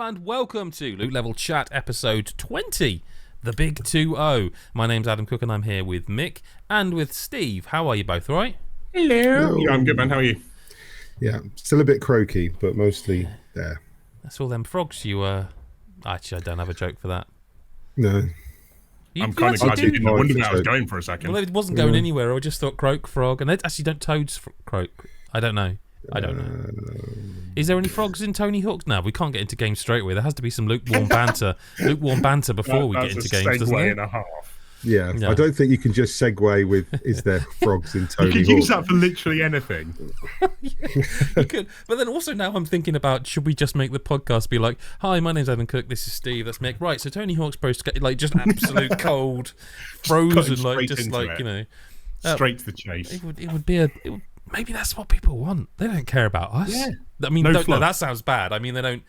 and welcome to Loot Level Chat episode 20, the Big 2-0. My name's Adam Cook and I'm here with Mick and with Steve. How are you both, all right? Hello. Yeah, I'm good, man. How are you? Yeah, still a bit croaky, but mostly there. That's all them frogs you Actually, I don't have a joke for that. No. I'm kind of glad you didn't. I wondered where I was going for a second. Well, it wasn't going anywhere. I just thought croak, frog. And actually, don't toads croak? I don't know. Is there any frogs in Tony Hawk's? No, we can't get into games straight away. There has to be some lukewarm banter. Before we get into games, doesn't it? And a half. Yeah, I don't think you can just segue with, is there frogs in Tony Hawk? You could use that for literally anything. You could. But then also now I'm thinking about, should we just make the podcast be like, hi, my name's Adam Cook, this is Steve, that's Mick. Right, so Tony Hawk's Pro Skate, like just absolute cold, frozen, like just like, it. You know. Straight to the chase. It would be maybe that's what people want. They don't care about us. Yeah. I mean, no, that sounds bad. I mean,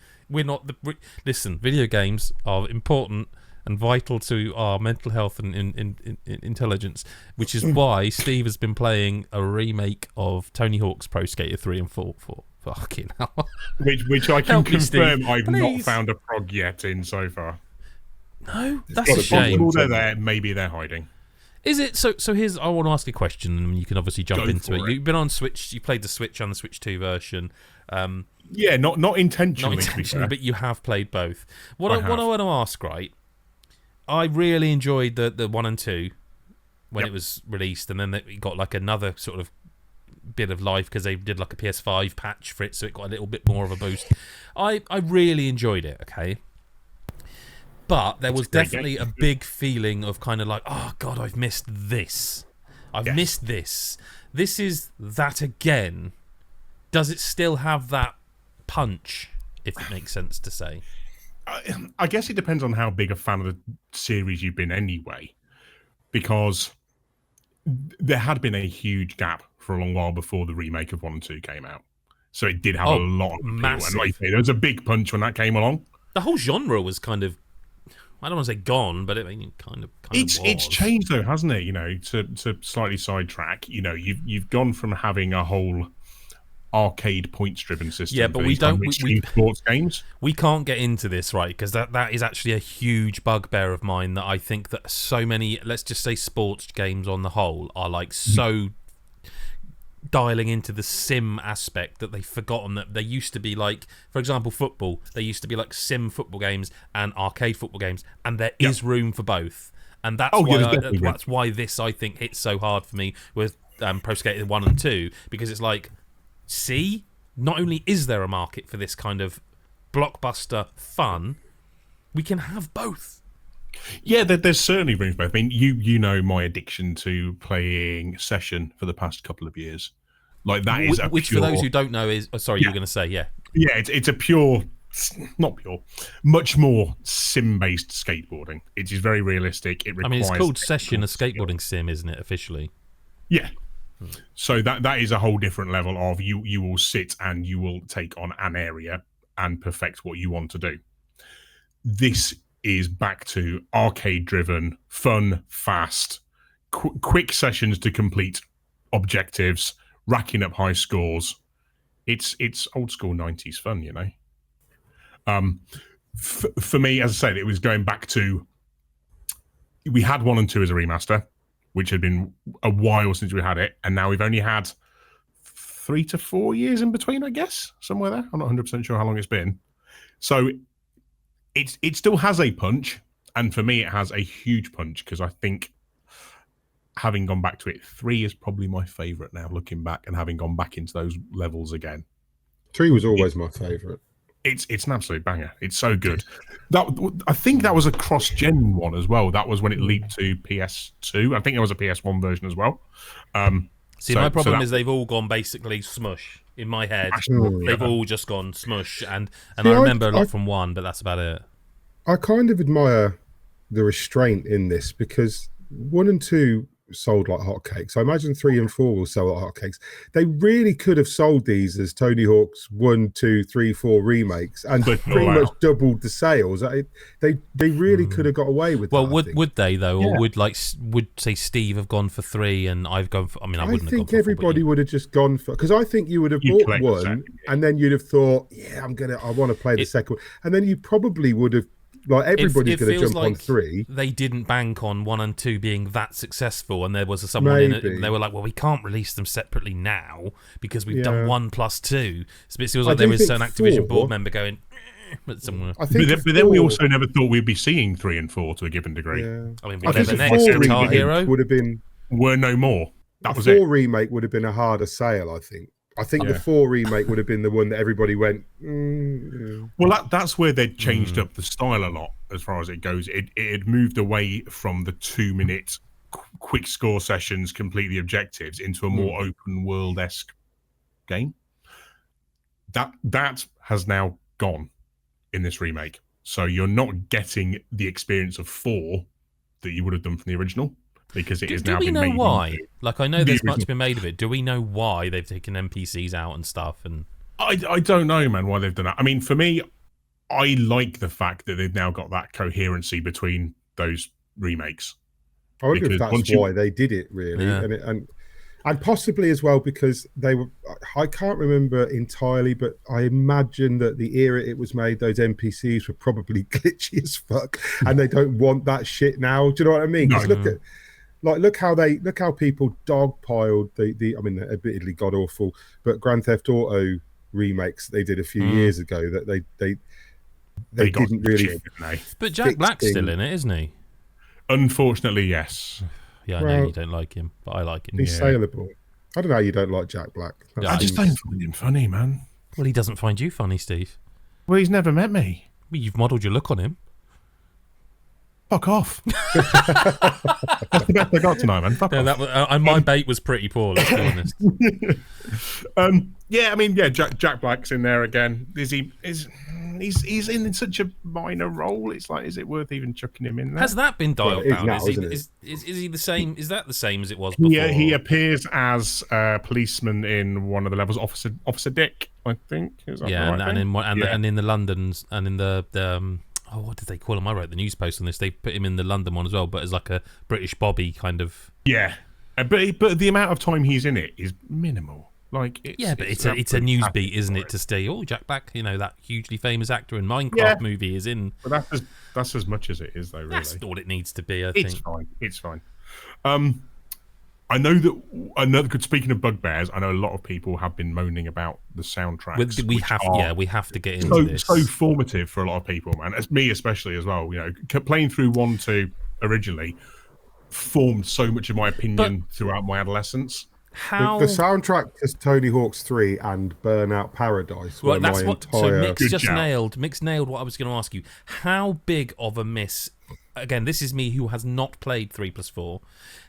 listen, video games are important and vital to our mental health and in intelligence, which is why Steve has been playing a remake of Tony Hawk's Pro Skater 3 and 4 for fucking hell. Which I can confirm I've not found a frog yet in so far. No, that's a shame. They're there, maybe they're hiding. Is it so? Here's, I want to ask a question, and you can obviously jump into it. You've been on Switch. You played the Switch on the Switch 2 version. Yeah, not intentionally. Not intentionally, but you have played both. What I want to ask, right? I really enjoyed the 1 and 2 when it was released, and then it got like another sort of bit of life because they did like a PS5 patch for it, so it got a little bit more of a boost. I really enjoyed it. Okay. But there was definitely a big feeling of kind of like, oh, God, I've missed this. I've missed this. This is that again. Does it still have that punch, if it makes sense to say? I guess it depends on how big a fan of the series you've been anyway. Because there had been a huge gap for a long while before the remake of 1 and 2 came out. So it did have a lot of appeal. Massive. And like, there was a big punch when that came along. The whole genre was kind of, I don't want to say gone, but it kind of it's changed though, hasn't it? You know, to slightly sidetrack. You know, you've gone from having a whole arcade points-driven system. Yeah, but we sports games. We can't get into this, right? Because that is actually a huge bugbear of mine. That I think that so many, let's just say, sports games on the whole are like so dialing into the sim aspect that they've forgotten that there used to be, like, for example, football. There used to be like sim football games and arcade football games, and there is room for both. And that's that's why this, I think, hits so hard for me with Pro Skater 1 and 2, because it's like, see, not only is there a market for this kind of blockbuster fun, we can have both. Yeah, there's certainly room for both. I mean, you know my addiction to playing Session for the past couple of years. Like that is which for those who don't know is you were going to say yeah, it's a pure, not pure, much more sim-based skateboarding. It is very realistic. It requires, it's called Session, a skateboarding sim, isn't it officially? Yeah. So that is a whole different level of you will sit and you will take on an area and perfect what you want to do. This is back to arcade-driven, fun, fast, quick sessions to complete objectives, racking up high scores. It's old school 90s fun, you know. For me, as I said, it was going back to, we had 1 and 2 as a remaster, which had been a while since we had it, and now we've only had 3 to 4 years in between, I guess, somewhere there. I'm not 100% sure how long it's been. So it still has a punch, and for me it has a huge punch, because I think, having gone back to it, 3 is probably my favourite now, looking back and having gone back into those levels again. 3 was always my favourite. It's an absolute banger. It's so good. I think that was a cross-gen one as well. That was when it leaped to PS2. I think there was a PS1 version as well. My problem is they've all gone basically smush in my head. They've all just gone smush, and I remember a lot from 1, but that's about it. I kind of admire the restraint in this, because 1 and 2 sold like hotcakes. I imagine 3 and 4 will sell like hotcakes. They really could have sold these as Tony Hawk's 1, 2, 3, 4 remakes and pretty much doubled the sales. They really could have got away with. Well, that, would they though, or would say Steve have gone for 3 and I've gone for? I mean, I wouldn't. I think everybody would have just gone for, because I think you would have bought one and then you'd have thought, I want to play the second, and then you probably would have. Like everybody's going to jump on 3. They didn't bank on 1 and 2 being that successful, and there was someone in it. They were like, "Well, we can't release them separately now because we've done 1 plus 2." So it feels like there was an Activision board member going. But then we also never thought we'd be seeing 3 and 4 to a given degree. Yeah. I mean, we never next Guitar Hero would have been. Were no more. That was 4 remake would have been a harder sale, I think. The 4 remake would have been the one that everybody went. Well, that's where they'd changed up the style a lot as far as it goes. It had moved away from the 2-minute quick score sessions, completely objectives, into a more open world-esque game. That has now gone in this remake. So you're not getting the experience of 4 that you would have done from the original. Because it is now been made. Do we know why? Like, I know there's much been made of it. Do we know why they've taken NPCs out and stuff? And I don't know, man, why they've done that. I mean, for me, I like the fact that they've now got that coherency between those remakes. I wonder if that's why they did it, really, and possibly as well because they were. I can't remember entirely, but I imagine that the era it was made, those NPCs were probably glitchy as fuck, and they don't want that shit now. Do you know what I mean? Because look how people dogpiled the I mean, admittedly god awful, but Grand Theft Auto remakes they did a few years ago that they didn't really. Didn't they? But Jack Black's still in it, isn't he? Unfortunately, yes. Yeah, I know you don't like him, but I like him. He's saleable. I don't know how you don't like Jack Black. I just don't find him funny, man. Well, he doesn't find you funny, Steve. Well, he's never met me. Well, you've modelled your look on him. Fuck off. That's the best I got tonight, man. Fuck off. My bait was pretty poor, let's be honest. Jack Black's in there again. He's in such a minor role. It's like, is it worth even chucking him in there? Has that been dialed down? Is he the same? Is that the same as it was before? Yeah, he appears as a policeman in one of the levels, Officer Dick, I think. Is that and in the Londons and in the what did they call him? I wrote the news post on this. They put him in the London one as well, but as like a British Bobby kind of. Yeah, but the amount of time he's in it is minimal. Like, it's a news beat, isn't it? To stay, Jack Black, that hugely famous actor in Minecraft movie is in. But that's as much as it is, though. Really, that's all it needs to be. I think it's fine. I know that. Speaking of bugbears, I know a lot of people have been moaning about the soundtracks. We have to get into this. So formative for a lot of people, man. As me especially as well. Playing through 1, 2 originally formed so much of my opinion throughout my adolescence. The soundtrack to Tony Hawk's 3 and Burnout Paradise were my entire. So Mick's nailed what I was going to ask you. How big of a miss? Again, this is me who has not played 3+4.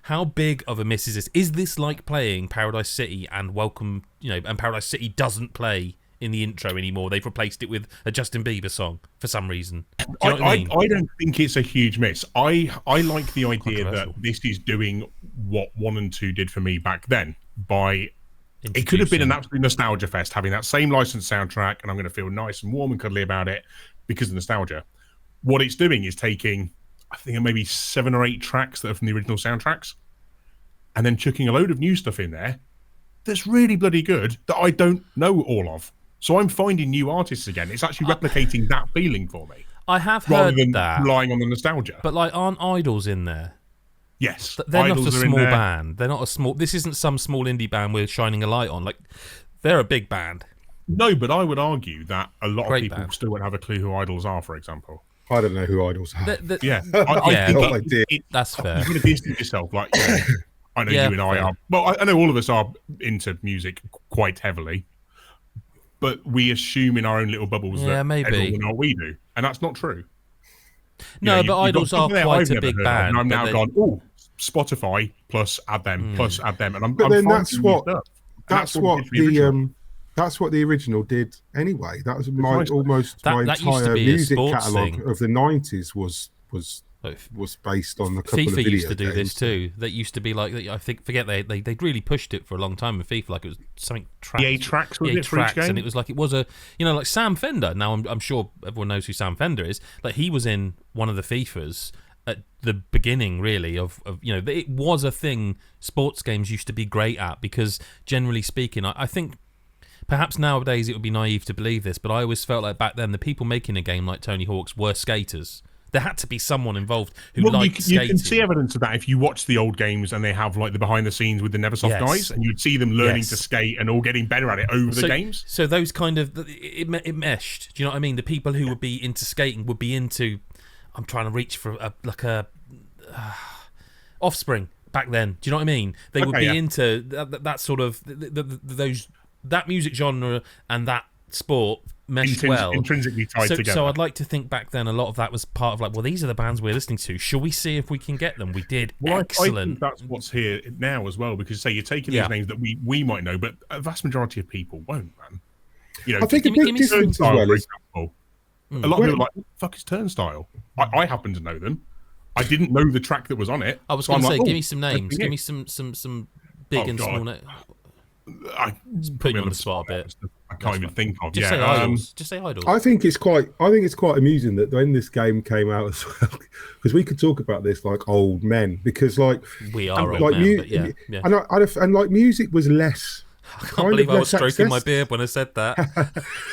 How big of a miss is this? Is this like playing Paradise City and and Paradise City doesn't play in the intro anymore? They've replaced it with a Justin Bieber song for some reason. I don't think it's a huge miss. I like the idea that this is doing what 1 and 2 did for me back then. It could have been an absolute nostalgia fest, having that same licensed soundtrack, and I'm going to feel nice and warm and cuddly about it because of nostalgia. What it's doing is taking, I think, maybe 7 or 8 tracks that are from the original soundtracks, and then chucking a load of new stuff in there that's really bloody good that I don't know all of. So I'm finding new artists again. It's actually replicating that feeling for me. I have heard that. Relying on the nostalgia. But aren't Idols in there? Yes. They're not a small band. They're not a small. This isn't some small indie band we're shining a light on. They're a big band. No, but I would argue that a lot of people still won't have a clue who Idols are, for example. I don't know who Idols are. I think that's fair. You're going to distance yourself. I know you and I are. Well, I know all of us are into music quite heavily, but we assume in our own little bubbles that everyone will know what we do, and that's not true. No, but Idols are quite a big band. And I'm now gone, Spotify plus add them, and I'm. But then that's what the original did anyway. That was my entire music catalogue of the 90s was was based on a couple of FIFA video used to do games. this too. That used to be like, I forget they really pushed it for a long time in FIFA. Like it was something tracks. EA Tracks was it for each game? And it was like like Sam Fender. Now I'm sure everyone knows who Sam Fender is. Like he was in one of the FIFAs at the beginning, really, of it was a thing sports games used to be great at, because generally speaking, I think perhaps nowadays it would be naive to believe this, but I always felt like back then the people making a game like Tony Hawk's were skaters. There had to be someone involved who liked skating. You can see evidence of that if you watch the old games and they have like the behind the scenes with the Neversoft guys, and you'd see them learning to skate and all getting better at it over the games. So those kind of it meshed. Do you know what I mean? The people who would be into skating would be into. I'm trying to reach for Offspring back then. Do you know what I mean? They would be into that sort of that music genre and that sport meshed intrinsically tied together. So I'd like to think back then a lot of that was part of like, well, these are the bands we're listening to. Shall we see if we can get them? We did. Excellent. I think that's what's here now as well, because say you're taking these names that we might know, but a vast majority of people won't, man. I think a big difference as well is a lot of people are like, what the fuck is Turnstile? I happen to know them. I didn't know the track that was on it. I was going to say, give me some names. Give me some big and small names. It's putting you on the spot a bit. I can't even think of. Just say idols. Just say idols. I think it's quite amusing that when this game came out as well, because we could talk about this like old men, because like we are old men, but yeah. And like music was less. I can't believe I was stroking my beard when I said that.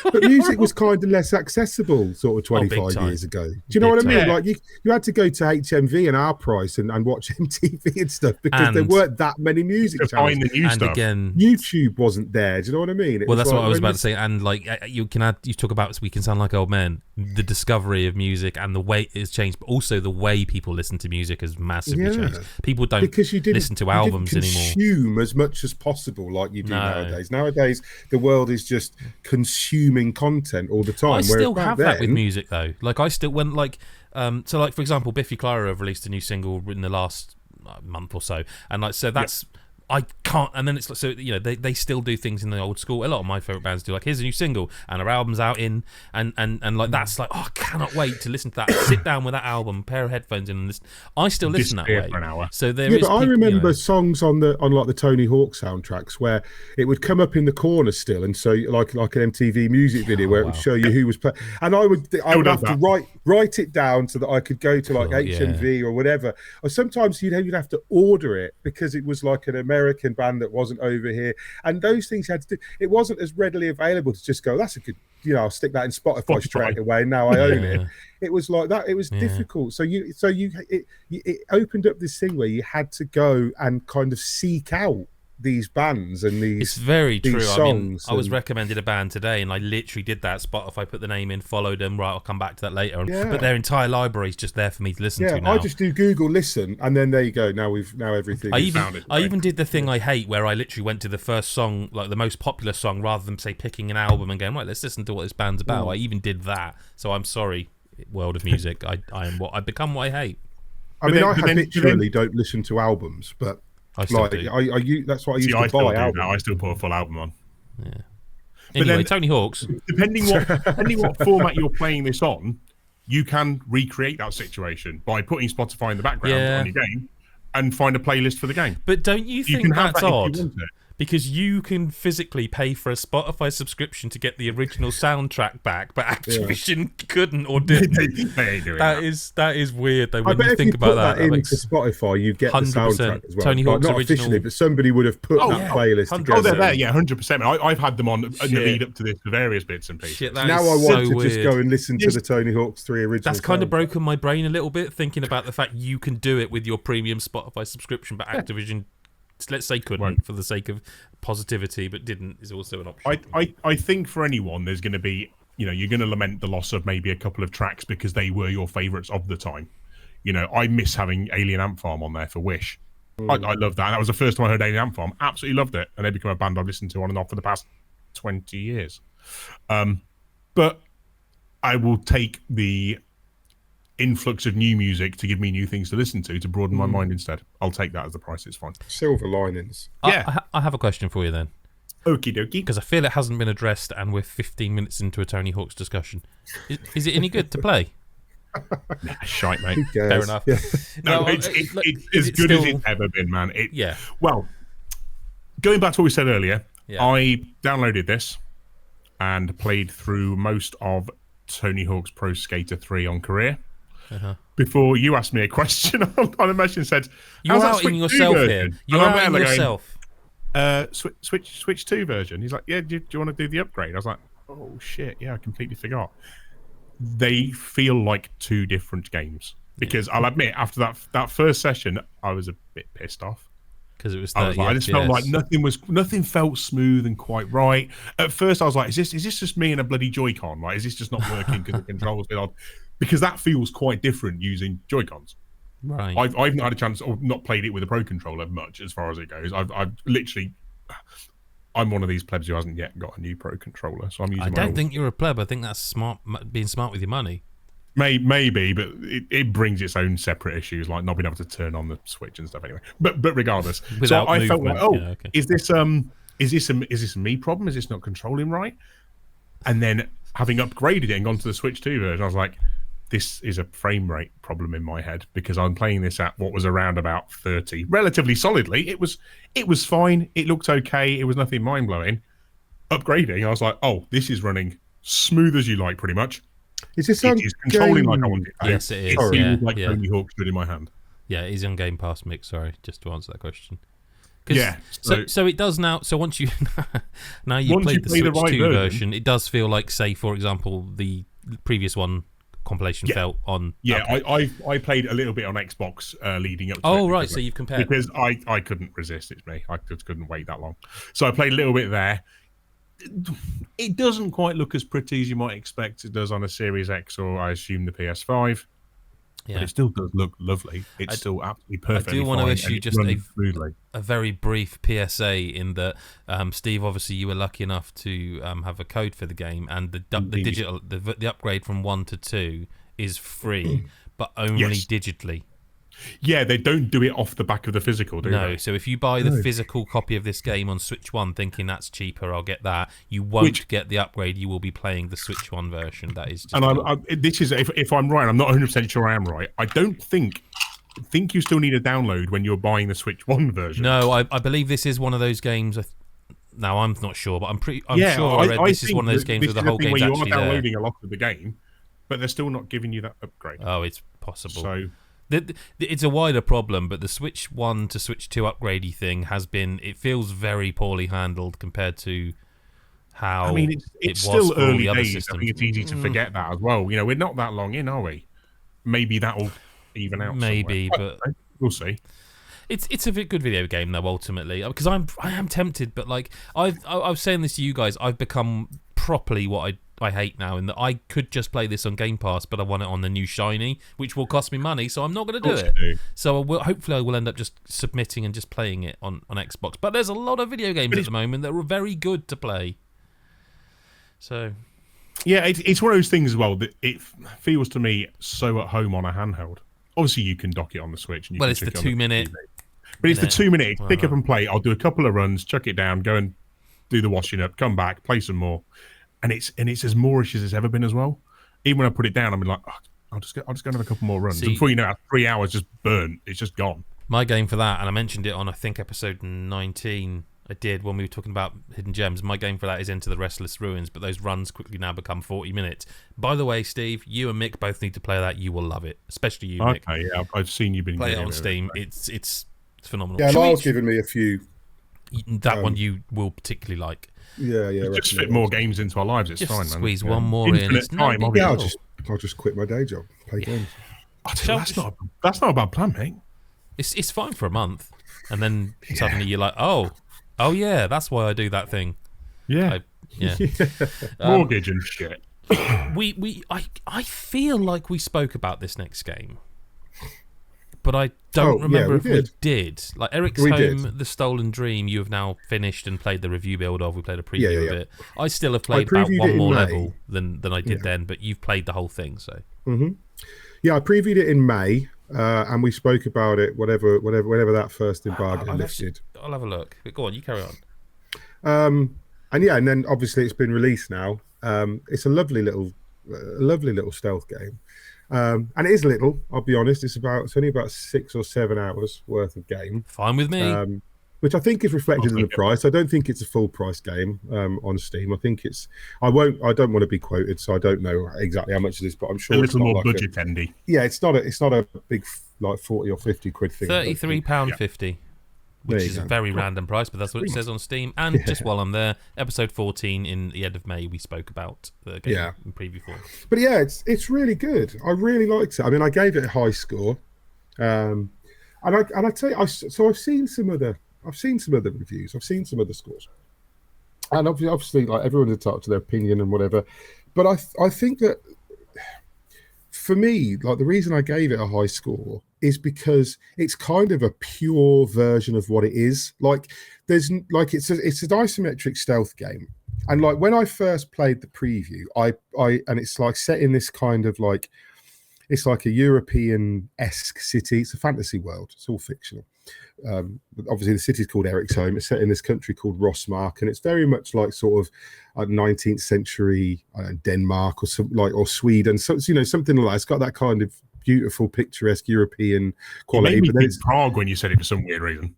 But music was kind of less accessible sort of 25 years ago. Do you know what I mean? Like you had to go to HMV and Our Price and watch MTV and stuff, because there weren't that many music channels. The new stuff. Again, YouTube wasn't there. Do you know what I mean? That's what I was about to say. And like you talk about we can sound like old men. The discovery of music and the way it's changed, but also the way people listen to music has massively changed. People don't listen to albums anymore. Consume as much as possible like you do nowadays. Nowadays, the world is just consuming content all the time. I still have that with music though. Like I still went like so like for example, Biffy Clyro have released a new single in the last month or so, and like so that's. I can't, and then it's like, so they still do things in the old school. A lot of my favorite bands do, like, here's a new single and our album's out in, and like that's like, I cannot wait to listen to that. Sit down with that album, pair of headphones in, and listen. I still listen that way. For an hour. So there is. But I remember songs on like the Tony Hawk soundtracks where it would come up in the corner still, and so like an MTV music video where it would show you who was playing, and I would have to write it down so that I could go to like HMV or whatever. Or sometimes you'd have to order it because it was like an American band that wasn't over here, and those things you had to do. It wasn't as readily available to just go, that's a good, I'll stick that in Spotify straight away. Now I own it. It was like that. It was difficult. So it opened up this thing where you had to go and kind of seek out these bands and these. It's very true. Songs I was recommended a band today, and I literally did that. Spotify, put the name in, followed them. Right, I'll come back to that later. But their entire library is just there for me to listen to now. I just do Google Listen, and then there you go. Now everything. I even did the thing I hate, where I literally went to the first song, like the most popular song, rather than say picking an album and going, right, let's listen to what this band's about. I even did that. So I'm sorry, world of music. I've become what I hate. I habitually don't listen to albums, but. I still do. That's what I used to buy. I still put a full album on. Yeah. Anyway, Tony Hawk's. Depending what format you're playing this on, you can recreate that situation by putting Spotify in the background on your game and find a playlist for the game. But don't you think that's odd? Because you can physically pay for a Spotify subscription to get the original soundtrack back, but Activision couldn't or didn't. That is weird though. When you think about that, into Spotify, you get the soundtrack as well. Tony Hawk's not original, officially, but somebody would have put that playlist together. Oh, they're there, 100%. I've had them on in the lead up to this for various bits and pieces. Now I want to just go and listen to the Tony Hawk's 3 originals. That's kind of broken my brain a little bit, thinking about the fact you can do it with your premium Spotify subscription, but Activision. Let's say couldn't for the sake of positivity, but didn't is also an option. I think for anyone, there's going to be, you're going to lament the loss of maybe a couple of tracks because they were your favourites of the time. I miss having Alien Ant Farm on there for Wish. I love that. That was the first time I heard Alien Ant Farm. Absolutely loved it. And they become a band I've listened to on and off for the past 20 years. But I will take the influx of new music to give me new things to listen to broaden my mind instead. I'll take that as the price. It's fine. Silver linings. I have a question for you then. Okie dokie. Because I feel it hasn't been addressed and we're 15 minutes into a Tony Hawk's discussion. Is it any good to play? Nah, shite, mate. Fair enough. Yeah. No, it's as good as it's ever been, man. Well, going back to what we said earlier, I downloaded this and played through most of Tony Hawk's Pro Skater 3 on career. Before you asked me a question on a message and said, "You're outing yourself here. You're outing yourself." Switch 2 version. He's like, "Yeah, do you want to do the upgrade?" I was like, "Oh shit, yeah, I completely forgot." They feel like two different games because I'll admit, after that first session, I was a bit pissed off because it was. I just felt like nothing felt smooth and quite right. At first, I was like, "Is this just me and a bloody Joy-Con? Like, is this just not working because the controls a bit odd?" Because that feels quite different using Joy-Cons. Right. I've not had a chance or not played it with a Pro Controller much as far as it goes. I'm one of these plebs who hasn't yet got a new Pro Controller, so I'm using. I don't think you're a pleb. I think that's smart, being smart with your money. Maybe, but it brings its own separate issues, like not being able to turn on the Switch and stuff. Anyway, but regardless, so I felt like, is this a me problem? Is this not controlling right? And then having upgraded it and gone to the Switch 2 version, I was like, this is a frame rate problem in my head because I'm playing this at what was around about 30, relatively solidly. It was fine. It looked okay. It was nothing mind blowing. Upgrading, I was like, oh, this is running smooth as you like, pretty much. Is this it is controlling like I want it? Yes, it is. It like Tony Hawk stood in my hand. Yeah, it is on Game Pass, Mick. Sorry, just to answer that question. Yeah. So it does now. So once you played the Switch 2 version, it does feel like, say, for example, the previous one compilation felt on. Yeah, I played a little bit on Xbox leading up to it. Right, so you've compared. Because I couldn't resist, it's me. I just couldn't wait that long. So I played a little bit there. It doesn't quite look as pretty as you might expect it does on a Series X or I assume the PS5. Yeah. But it still does look lovely. It's still absolutely perfect. I do want to issue just a very brief PSA in that, Steve, obviously you were lucky enough to have a code for the game, and the upgrade from 1 to 2 is free, but only digitally. Yeah, they don't do it off the back of the physical, do they? No, so if you buy the physical copy of this game on Switch 1 thinking that's cheaper, I'll get that, you won't get the upgrade. You will be playing the Switch 1 version. That is just this is, if I'm right, I'm not 100% sure I am right. I don't think you still need a download when you're buying the Switch 1 version. No, I believe this is one of those games. Now, I'm not sure, but I'm sure I read this is one of those games where the whole game's actually there. You are downloading a lot of the game, but they're still not giving you that upgrade. Oh, it's possible. So... It's a wider problem, but the Switch 1 to Switch 2 upgradey thing it feels very poorly handled compared to how it's still early days. I think it's easy to forget that as well. You know, we're not that long in, are we? Maybe that'll even out. Maybe, somewhere. But we'll see. It's a good video game though, ultimately, because I am tempted, but like I was saying this to you guys, I've become properly what I hate now, in that I could just play this on Game Pass, but I want it on the new shiny, which will cost me money, so I'm not going to do it. So hopefully I will end up just submitting and just playing it on Xbox. But there's a lot of video games at the moment that are very good to play. So, yeah, it's one of those things as well that it feels to me so at home on a handheld. Obviously, you can dock it on the Switch. And it's the 2 minute. But it's the 2 minute. Pick up and play. I'll do a couple of runs, chuck it down, go and do the washing up, come back, play some more. And it's as moorish as it's ever been as well. Even when I put it down, I'm like, I'll just go and have a couple more runs. And before you know it, 3 hours just burnt. It's just gone. My game for that, and I mentioned it on, I think, episode 19, I did, when we were talking about Hidden Gems. My game for that is Enter the Restless Ruins, but those runs quickly now become 40 minutes. By the way, Steve, you and Mick both need to play that. You will love it, especially you, Mick. Okay, yeah, I've seen you been play it on Steam. It's phenomenal. Yeah, Lyle's given me a few. That one you will particularly like. Yeah. Just fit more games into our lives. It's just fine, man. Squeeze one more in. It's time. I'll just quit my day job. Play games. That's not a bad plan, mate. It's fine for a month, and then suddenly you're like, oh yeah, that's why I do that thing. Yeah. Mortgage and shit. I feel like we spoke about this next game, but I don't remember if we did. Like Eriksholm, The Stolen Dream, you have now finished and played the review build of. We played a preview of it. I still have played about one more level than I did then, but you've played the whole thing, so. Mm-hmm. Yeah, I previewed it in May, and we spoke about it whenever that first embargo lifted. I'll have a look. But go on, you carry on. And then obviously it's been released now. It's a lovely little stealth game. And it is little, I'll be honest. It's only about 6 or 7 hours worth of game. Fine with me. Which I think is reflected in the price. I don't think it's a full price game on Steam. I think it's. I don't want to be quoted, so I don't know exactly how much it is, but I'm sure a it's little not more like budget endy. Yeah, it's not a big like 40 or 50 quid thing. £33.50. Which is a very random price, but that's what it says on Steam. And just while I'm there, episode 14 in the end of May, we spoke about the game in preview form. But yeah, it's really good. I really liked it. I mean, I gave it a high score, and I tell you, I've seen some other reviews, I've seen some other scores, and obviously, like everyone's entitled to their opinion and whatever. But I think that for me, like the reason I gave it a high score is because it's kind of a pure version of what it is. Like it's an isometric stealth game, and like when I first played the preview, and it's like set in this kind of like it's like a European-esque city. It's a fantasy world. It's all fictional. Obviously, the city's called Eriksholm. It's set in this country called Rossmark, and it's very much like sort of 19th century Denmark or Sweden. So something like that. It's got that kind of beautiful, picturesque European quality. But then it's Prague when you said it for some weird reason.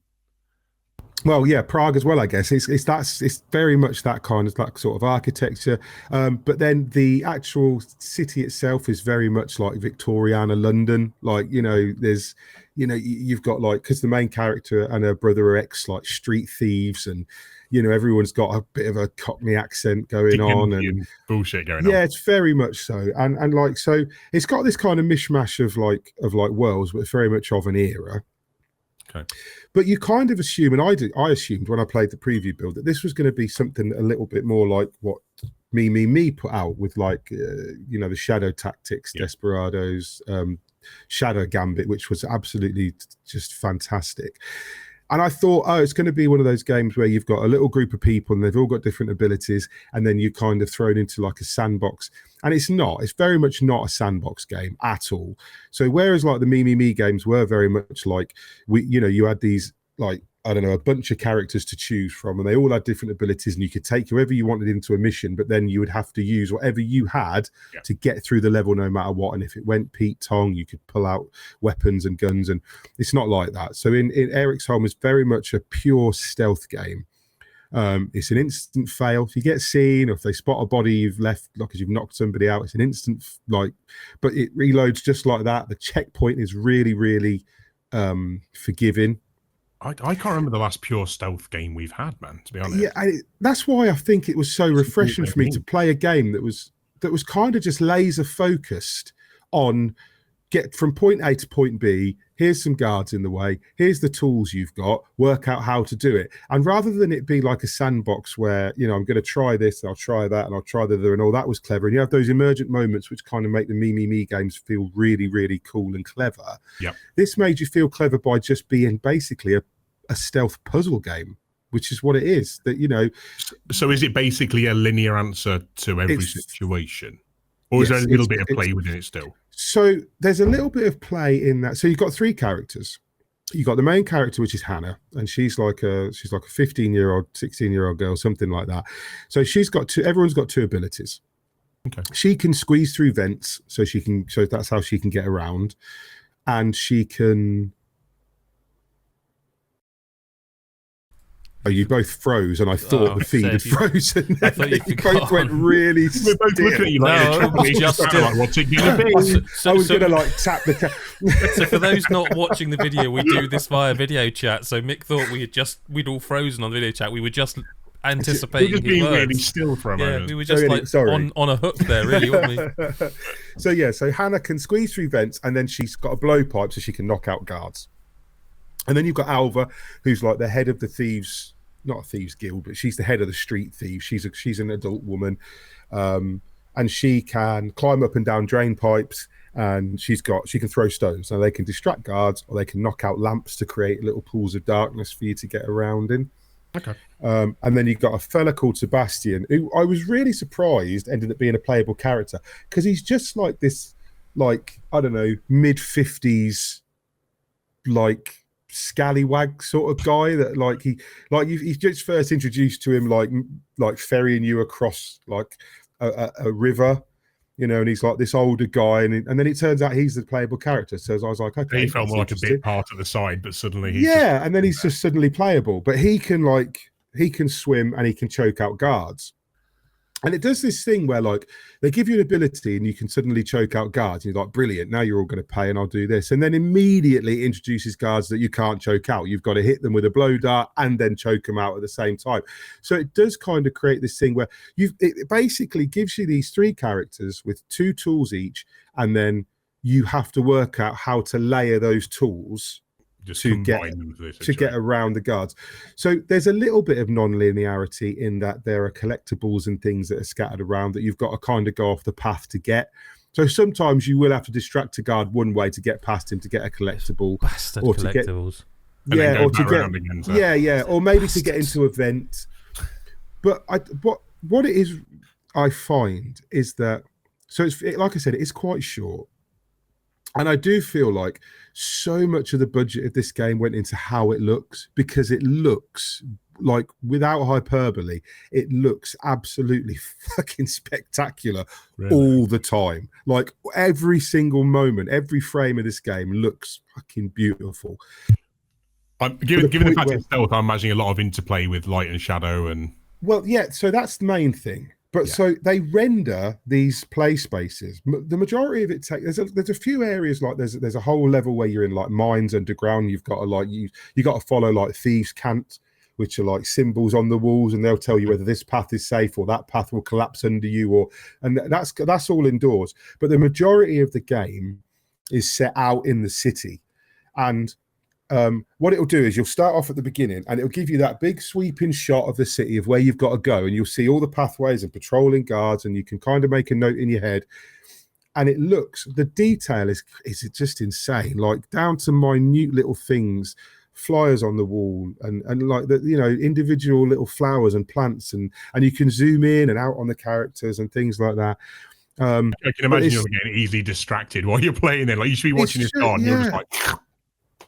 Well, yeah, Prague as well, I guess. It's very much that kind of like sort of architecture. But then the actual city itself is very much like Victoriana London. Like, there's, you've got like, because the main character and her brother are like street thieves, and everyone's got a bit of a Cockney accent going on and bullshit going on. Yeah, it's very much so. And like, so it's got this kind of mishmash of like worlds, but it's very much of an era. Okay. But you kind of assume, and I assumed when I played the preview build that this was going to be something a little bit more like what Me put out with like, the Shadow Tactics, Desperados, Shadow Gambit, which was absolutely just fantastic. And I thought, it's going to be one of those games where you've got a little group of people and they've all got different abilities, and then you're kind of thrown into like a sandbox. And it's not. It's very much not a sandbox game at all. So whereas like the Me games were very much like, you had these like, I don't know, a bunch of characters to choose from, and they all had different abilities, and you could take whoever you wanted into a mission, but then you would have to use whatever you had to get through the level no matter what. And if it went Pete Tong, you could pull out weapons and guns, and it's not like that. So in Eriksholm, it's very much a pure stealth game. It's an instant fail. If you get seen, or if they spot a body you've left, like as you've knocked somebody out, it's an instant but it reloads just like that. The checkpoint is really, really forgiving. I can't remember the last pure stealth game we've had, man, to be honest. Yeah, that's why I think it was so refreshing for me to play a game that was kind of just laser focused on get from point A to point B. Here's some guards in the way. Here's the tools you've got. Work out how to do it. And rather than it be like a sandbox where, I'm going to try this, and I'll try that, and I'll try the other, and all that was clever. And you have those emergent moments which kind of make the Me games feel really, really cool and clever. Yep. This made you feel clever by just being basically a stealth puzzle game, which is what it is. So is it basically a linear answer to every situation, or is there a little bit of play within it still? So there's a little bit of play in that. So you've got 3 characters. You've got the main character, which is Hannah, and she's like a 15-year-old, 16-year-old girl, something like that. So everyone's got 2 abilities. Okay. She can squeeze through vents, so that's how she can get around, and she can. Oh, you both froze, and I thought the feed had frozen. I thought you both went really still. We're both looking at you like, what's it going to be? I was going to like tap the So for those not watching the video, we do this via video chat. So Mick thought we'd all frozen on the video chat. We were just anticipating just being words. really still for a moment. We were just on a hook there, really, weren't we? So Hannah can squeeze through vents, and then she's got a blowpipe so she can knock out guards. And then you've got Alva, who's like the head of the thieves. Not a thieves guild, but she's the head of the street thieves. She's an adult woman, and she can climb up and down drain pipes, and she can throw stones. Now they can distract guards, or they can knock out lamps to create little pools of darkness for you to get around in. Okay. And then you've got a fella called Sebastian, who I was really surprised ended up being a playable character, because he's just like this, like, I don't know, mid-50s, like scallywag sort of guy that he's just first introduced to him like ferrying you across like a river, you know, and he's like this older guy, and then it turns out he's the playable character. So I was like, okay, he felt more like a bit part of the side, but suddenly he's and then he's just suddenly playable. But he can swim and he can choke out guards. And it does this thing where, like, they give you an ability and you can suddenly choke out guards. And you're like, brilliant, now you're all going to pay and I'll do this. And then immediately introduces guards that you can't choke out. You've got to hit them with a blow dart and then choke them out at the same time. So it does kind of create this thing where it basically gives you these 3 characters with 2 tools each. And then you have to work out how to layer those tools to get around the guards. So there's a little bit of non-linearity in that there are collectibles and things that are scattered around that you've got to kind of go off the path to get. So sometimes you will have to distract a guard one way to get past him to get a collectible, or collectibles. Or maybe to get into a vent. But what it is, I find, is that, so it's like I said, it is quite short. And I do feel like so much of the budget of this game went into how it looks, because it looks like, without hyperbole, it looks absolutely fucking spectacular all the time. Like every single moment, every frame of this game looks fucking beautiful. Given the fact it's stealth, I'm imagining a lot of interplay with light and shadow and. Well, yeah. So that's the main thing. But so they render these play spaces. The majority of it there's a few areas, like there's a whole level where you're in like mines underground. You've got to like you got to follow like thieves' cant, which are like symbols on the walls, and they'll tell you whether this path is safe or that path will collapse under you, and that's all indoors. But the majority of the game is set out in the city, and what it'll do is you'll start off at the beginning and it'll give you that big sweeping shot of the city of where you've got to go, and you'll see all the pathways and patrolling guards, and you can kind of make a note in your head. And it looks, the detail is just insane, like down to minute little things, flyers on the wall, and like the, you know, individual little flowers and plants, and you can zoom in and out on the characters and things like that. I can imagine you're getting easily distracted while you're playing it. Like you should be watching this garden, you're just like.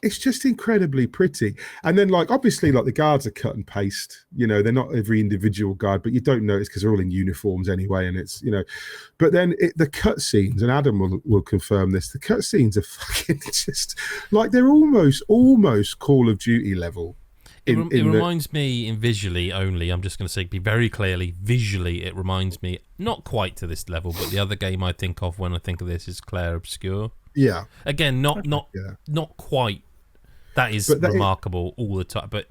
It's just incredibly pretty. And then, like, obviously, like the guards are cut and paste, you know, they're not every individual guard, but you don't notice because they're all in uniforms anyway. And it's, you know, but then the cutscenes, and Adam will confirm this, the cutscenes are fucking just like, they're almost Call of Duty level. It reminds me, in visually only, I'm just going to say, be very clearly, visually, it reminds me, not quite to this level, but the other game I think of when I think of this is Clair Obscure. Yeah. Again, not quite. That is remarkable all the time, but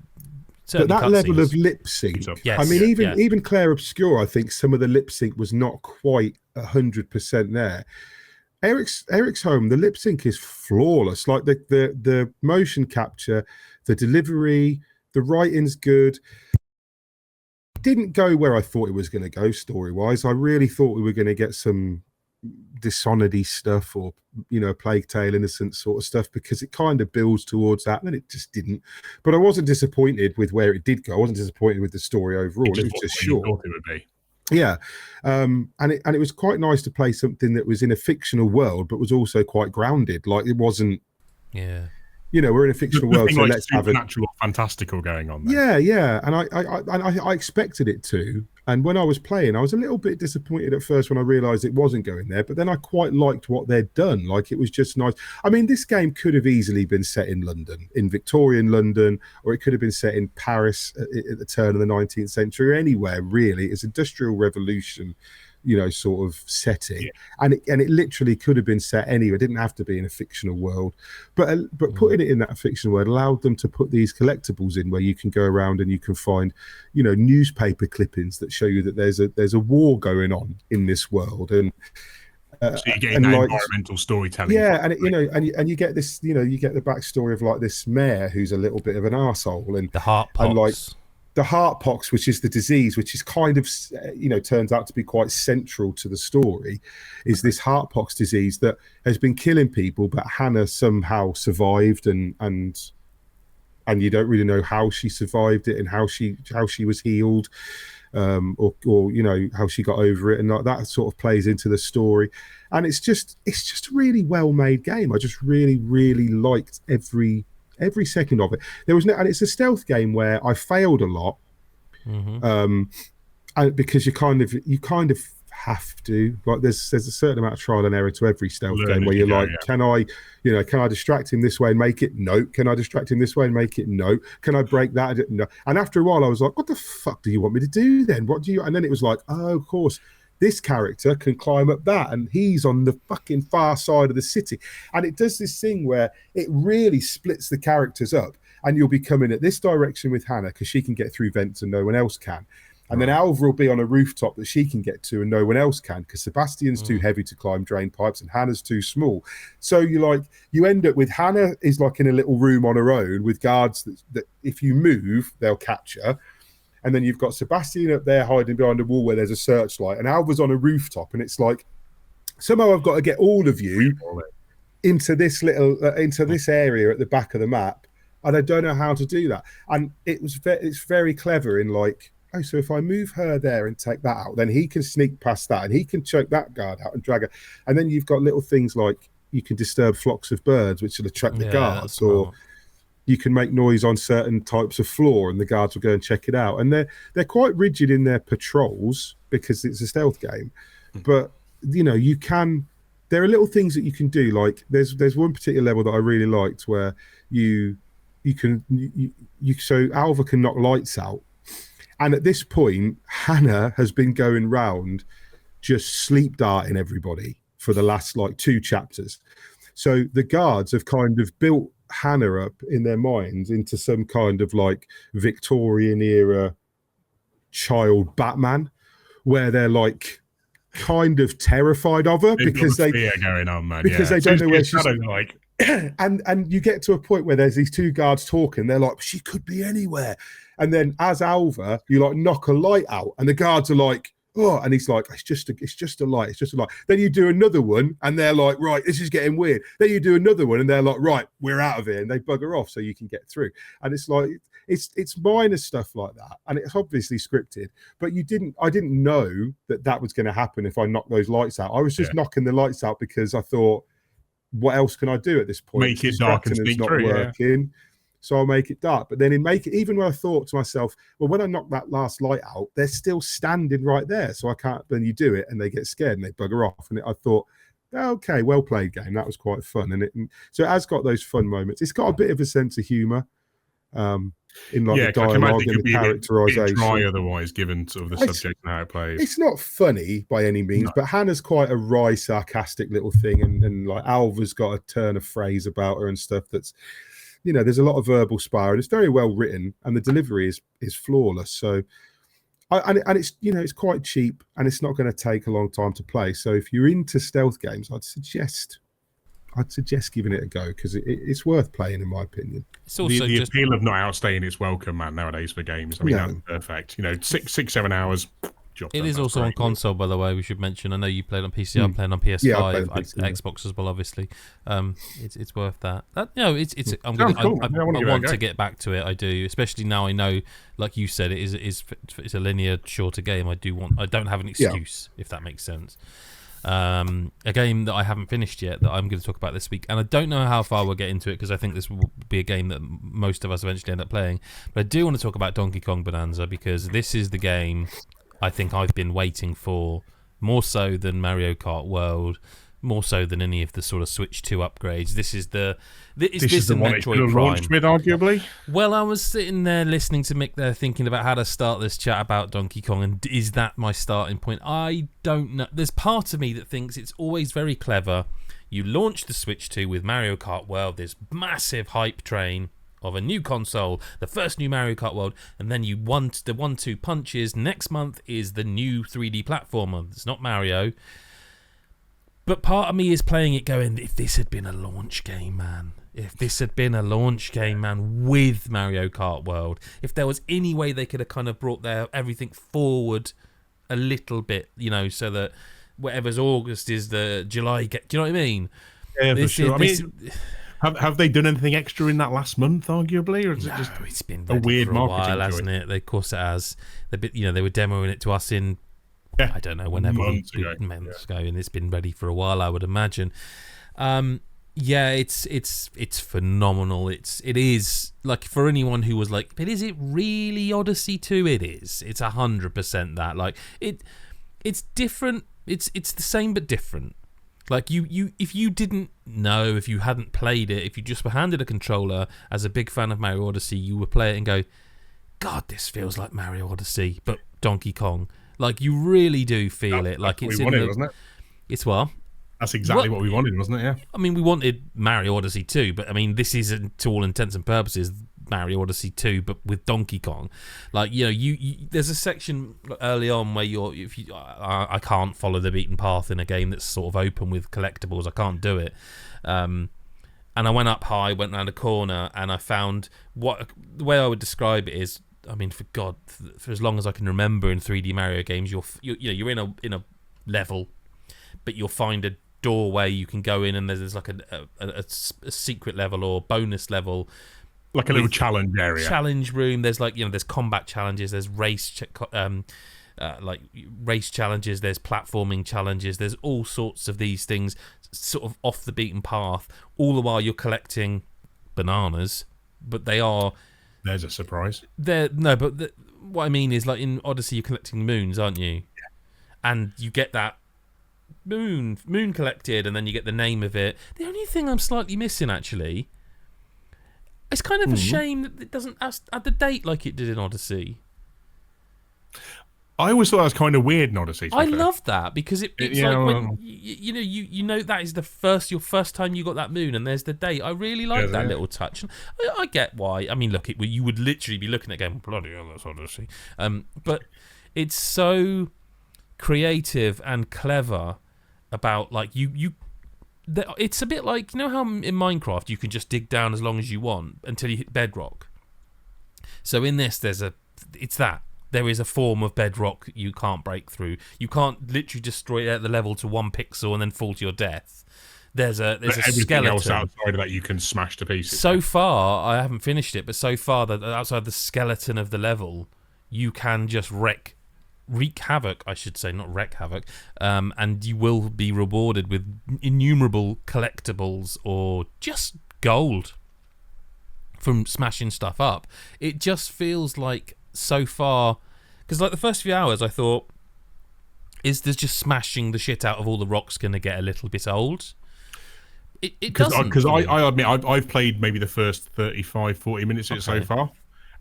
that level of lip sync. Yes, I mean, even Clair Obscure, I think some of the lip sync was not quite 100% there. Eriksholm, the lip sync is flawless. Like the motion capture, the delivery, the writing's good. Didn't go where I thought it was going to go story wise. I really thought we were going to get some Dishonored-y stuff, or, you know, Plague Tale Innocent sort of stuff, because it kind of builds towards that, and then it just didn't. But I wasn't disappointed with where it did go. I wasn't disappointed with the story overall. It was just short. It would be. Yeah, and it was quite nice to play something that was in a fictional world, but was also quite grounded. Like it wasn't. Yeah. You know, we're in a fictional world, so like let's have a natural, fantastical going on there. Yeah, and I expected it to. And when I was playing, I was a little bit disappointed at first when I realised it wasn't going there. But then I quite liked what they'd done. Like, it was just nice. I mean, this game could have easily been set in London, in Victorian London, or it could have been set in Paris at the turn of the 19th century, or anywhere really. It's Industrial Revolution, you know, sort of setting. Yeah. And it literally could have been set anywhere. It didn't have to be in a fictional world. But putting it in that fictional world allowed them to put these collectibles in where you can go around and you can find, you know, newspaper clippings that show you that there's a war going on in this world. And so you're getting that environmental storytelling. Yeah, and you know, and you get this, you know, you get the backstory of like this mayor who's a little bit of an arsehole, and the heart pox. And like the heart pox, which is the disease, which is kind of, you know, turns out to be quite central to the story, is this heart pox disease that has been killing people, but Hannah somehow survived, and you don't really know how she survived it and how she was healed, or you know, how she got over it, and like that sort of plays into the story. And it's just a really well made game. I just really liked every second of it. There was and it's a stealth game where I failed a lot, and because you kind of have to. Like there's a certain amount of trial and error to every stealth game where you're like, can I distract him this way and make it? No. Can I distract him this way and make it? No. Can I break that? No. And after a while I was like, what the fuck do you want me to do then? What do you? And then it was like, oh, of course, this character can climb up that and he's on the fucking far side of the city. And it does this thing where it really splits the characters up, and you'll be coming at this direction with Hannah because she can get through vents and no one else can. And then Alva will be on a rooftop that she can get to and no one else can because Sebastian's too heavy to climb drain pipes and Hannah's too small. So you end up with Hannah is like in a little room on her own with guards that if you move, they'll catch her. And then you've got Sebastian up there hiding behind a wall where there's a searchlight, and Alva's on a rooftop, and it's like, somehow I've got to get all of you into this this area at the back of the map, and I don't know how to do that. And it's very clever in like, oh, so if I move her there and take that out, then he can sneak past that and he can choke that guard out and drag her. And then you've got little things like you can disturb flocks of birds, which will attract the guards, or you can make noise on certain types of floor and the guards will go and check it out. And they're quite rigid in their patrols because it's a stealth game. But, there are little things that you can do. Like there's one particular level that I really liked where so Alva can knock lights out. And at this point, Hannah has been going round just sleep darting everybody for the last 2 chapters. So the guards have kind of built Hannah up in their minds into some kind of Victorian era child Batman, where they're kind of terrified of her because they going on, man. They don't know where she's like. And you get to a point where there's these 2 guards talking. They're like, she could be anywhere. And then as Alva, you knock a light out, and the guards are like, oh, and he's like, it's just a light. Then you do another one, and they're like, right, this is getting weird. Then you do another one, and they're like, right, we're out of here, and they bugger off so you can get through. And it's like, it's minor stuff like that, and it's obviously scripted. But I didn't know that was going to happen if I knocked those lights out. I was just knocking the lights out because I thought, what else can I do at this point? Make it dark and sneak through. Working. So I'll make it dark. But then even when I thought to myself, well, when I knock that last light out, they're still standing right there. So I can't, then you do it and they get scared and they bugger off. And I thought, okay, well played game. That was quite fun. So it has got those fun moments. It's got a bit of a sense of humour in the dialogue and the characterisation. Bit dry otherwise, given sort of the subject and how it plays. It's not funny by any means, but Hannah's quite a wry, sarcastic little thing. And Alva's got a turn of phrase about her and stuff that's, there's a lot of verbal sparring. It's very well written, and the delivery is flawless. So, and it's it's quite cheap, and it's not going to take a long time to play. So, if you're into stealth games, I'd suggest giving it a go because it's worth playing, in my opinion. It's also the appeal of not outstaying its welcome, man. Nowadays for games, I mean, that's perfect. 6-7 hours. It is also on console, by the way. We should mention. I know you played on PC. I'm playing on PS5, Xbox as well. Obviously, it's worth that. I want to get back to it. I do, especially now. I know, like you said, it's a linear, shorter game. I don't have an excuse, if that makes sense. A game that I haven't finished yet that I'm going to talk about this week, and I don't know how far we'll get into it because I think this will be a game that most of us eventually end up playing. But I do want to talk about Donkey Kong Bananza because this is the game I think I've been waiting for more so than Mario Kart World, more so than any of the sort of Switch 2 upgrades. This is the one it could have launched with, arguably. Well, I was sitting there listening to Mick there thinking about how to start this chat about Donkey Kong, and is that my starting point? I don't know. There's part of me that thinks it's always very clever. You launch the Switch 2 with Mario Kart World, this massive hype train of a new console, the first new Mario Kart World, and then you want the 1-2 punches. Next month is the new 3D platformer. It's not Mario. But to me is playing it going, if this had been a launch game, man. If this had been a launch game, man, with Mario Kart World. If there was any way they could have kind of brought everything forward a little bit, so that whatever's August is the July. Do you know what I mean? Yeah, for sure. Have they done anything extra in that last month, arguably, or is it just it's been a weird for a marketing while, hasn't it? Of course it has. They were demoing it to us in I don't know whenever months ago, and it's been ready for a while, I would imagine. It's phenomenal. It is like for anyone who was like, but is it really Odyssey 2? It is. It's 100% that. Like it's different It's the same but different. Like you if you didn't know, if you hadn't played it, if you just were handed a controller as a big fan of Mario Odyssey, you would play it and go, God, this feels like Mario Odyssey, but Donkey Kong. Like you really do feel it. Like it's what we wanted, wasn't it? It's what? That's exactly what we wanted, wasn't it? Yeah. I mean, we wanted Mario Odyssey 2, but I mean, this is, to all intents and purposes, Mario Odyssey 2, but with Donkey Kong. Like, you know, you there's a section early on where I can't follow the beaten path in a game that's sort of open with collectibles. I can't do it. And I went up high, went around a corner, and I found the way I would describe it is, I mean, for God, for as long as I can remember in 3D Mario games, you're in a level, but you'll find a doorway you can go in, and there's like a secret level or bonus level, like a little challenge area, challenge room. There's like, you know, there's combat challenges, there's race race challenges, there's platforming challenges, there's all sorts of these things sort of off the beaten path, all the while you're collecting bananas, but there's a surprise. What I mean is, like in Odyssey, you're collecting moons, aren't you? Yeah. And you get that moon collected, and then you get the name of it. The only thing I'm slightly missing, actually, it's kind of a shame that it doesn't add the date like it did in Odyssey. I always thought that was kind of weird in Odyssey. I love that because it's like when you know that is your first time you got that moon, and there's the date. I really like that little touch. I get why. I mean, look, you would literally be looking at going, bloody hell, that's Odyssey. But it's so creative and clever about, like, it's a bit like, you know how in Minecraft you can just dig down as long as you want until you hit bedrock. So in this, there is a form of bedrock you can't break through. You can't literally destroy the level to one pixel and then fall to your death. There's a skeleton. Else outside of that you can smash to pieces. So far, I haven't finished it, but so far, that outside the skeleton of the level, you can just wreak havoc, I should say, not wreck havoc, and you will be rewarded with innumerable collectibles or just gold from smashing stuff up. It just feels like, so far, because like the first few hours I thought, is there's just smashing the shit out of all the rocks going to get a little bit old? It doesn't. Because I admit, I've played maybe the first 35-40 minutes of it so far,